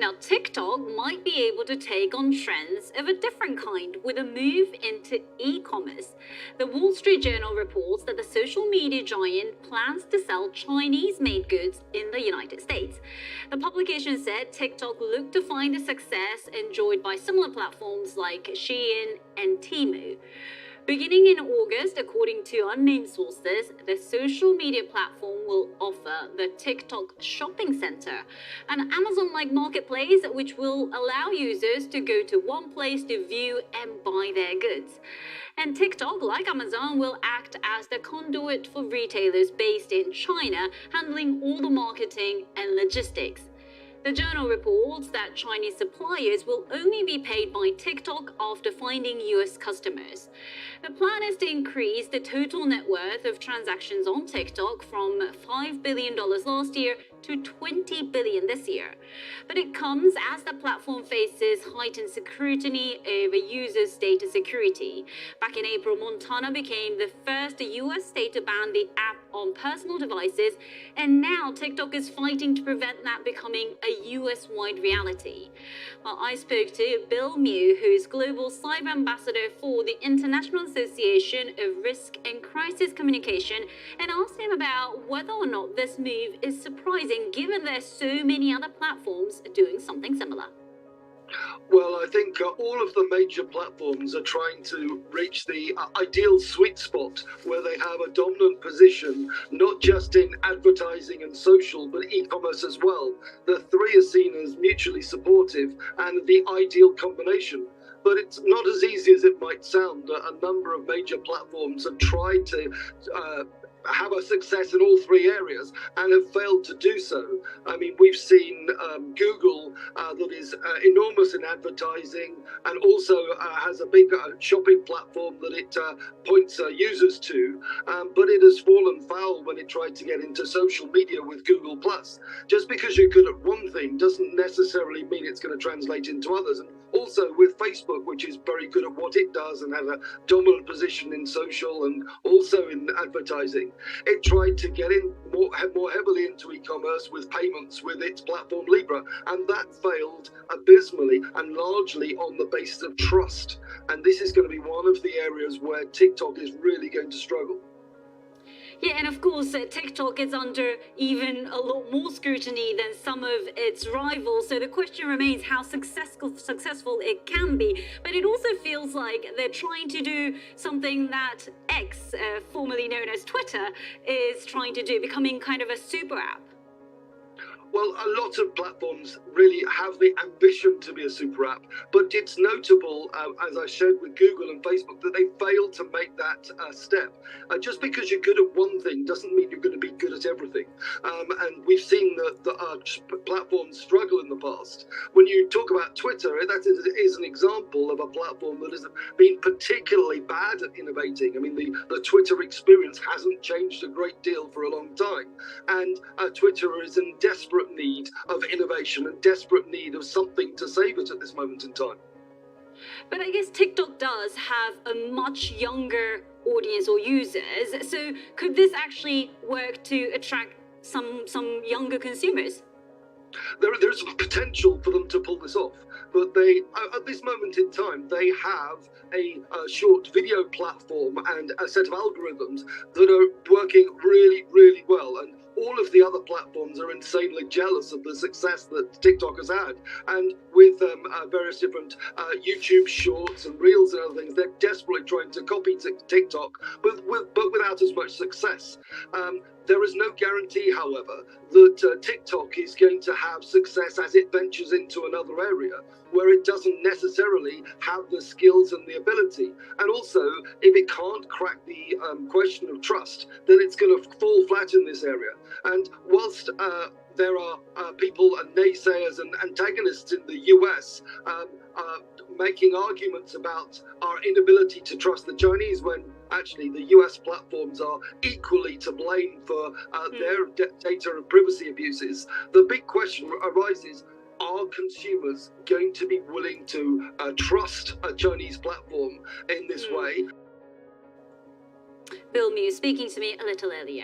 Now, TikTok might be able to take on trends of a different kind with a move into e commerce. The Wall Street Journal reports that the social media giant plans to sell Chinese made goods in the United States. The publication said TikTok looked to find the success enjoyed by similar platforms like Shein and Temu. Beginning in August, according to unnamed sources, the social media platform will offer the TikTok Shopping Center, an Amazon-like marketplace which will allow users to go to one place to view and buy their goods. And TikTok, like Amazon, will act as the conduit for retailers based in China, handling all the marketing and logistics. The journal reports that Chinese suppliers will only be paid by TikTok after finding US customers. The plan is to increase the total net worth of transactions on TikTok from $5 billion last year to $20 billion this year. But it comes as the platform faces heightened scrutiny over users' data security. Back in April, Montana became the first US state to ban the app on personal devices, and now TikTok is fighting to prevent that becoming a US-wide reality. Well, I spoke to Bill Mew, who is Global Cyber Ambassador for the International Association of Risk and Crisis Communication, and asked him about whether or not this move is surprising given there's so many other platforms doing something similar. Well, I think all of the major platforms are trying to reach the ideal sweet spot where they have a dominant position, not just in advertising and social, but e-commerce as well. The three are seen as mutually supportive and the ideal combination. But it's not as easy as it might sound. A number of major platforms have tried to have a success in all three areas and have failed to do so. I mean, we've seen Google that is enormous in advertising and also has a big shopping platform that it points users to, but it has fallen foul when it tried to get into social media with Google+. Just because you're good at one thing doesn't necessarily mean it's going to translate into others. And also with Facebook, which is very good at what it does and has a dominant position in social and also in advertising, it tried to get in more heavily into e-commerce with payments with its platform Libra, and that failed abysmally and largely on the basis of trust. And this is going to be one of the areas where TikTok is really going to struggle. Yeah, and of course, TikTok is under even a lot more scrutiny than some of its rivals. So the question remains how successful it can be. But it also feels like they're trying to do something that X, formerly known as Twitter, is trying to do, becoming kind of a super app. Well, a lot of platforms really have the ambition to be a super app, but it's notable, as I shared with Google and Facebook, that they failed to make that step. Just because you're good at one thing doesn't mean you're going to be good at everything. And we've seen that platforms struggle in the past. When you talk about Twitter, that is an example of a platform that has been particularly bad at innovating. I mean, the Twitter experience hasn't changed a great deal for a long time. And Twitter is in desperate need of innovation and desperate need of something to save it at this moment in time. But I guess TikTok does have a much younger audience or users, so could this actually work to attract some younger consumers? There's potential for them to pull this off, but they, at this moment in time, they have a short video platform and a set of algorithms that are working really, really well. And all of the other platforms are insanely jealous of the success that TikTok has had. And with various different YouTube shorts and reels and other things, they're desperately trying to copy TikTok, but without as much success. There is no guarantee, however, that TikTok is going to have success as it ventures into another area where it doesn't necessarily have the skills and the ability. And also, if it can't crack the question of trust, then it's going to fall flat in this area. And whilst there are people and naysayers and antagonists in the US making arguments about our inability to trust the Chinese, when actually the US platforms are equally to blame for their data and privacy abuses, the big question arises, are consumers going to be willing to trust a Chinese platform in this way? Bill Mew speaking to me a little earlier.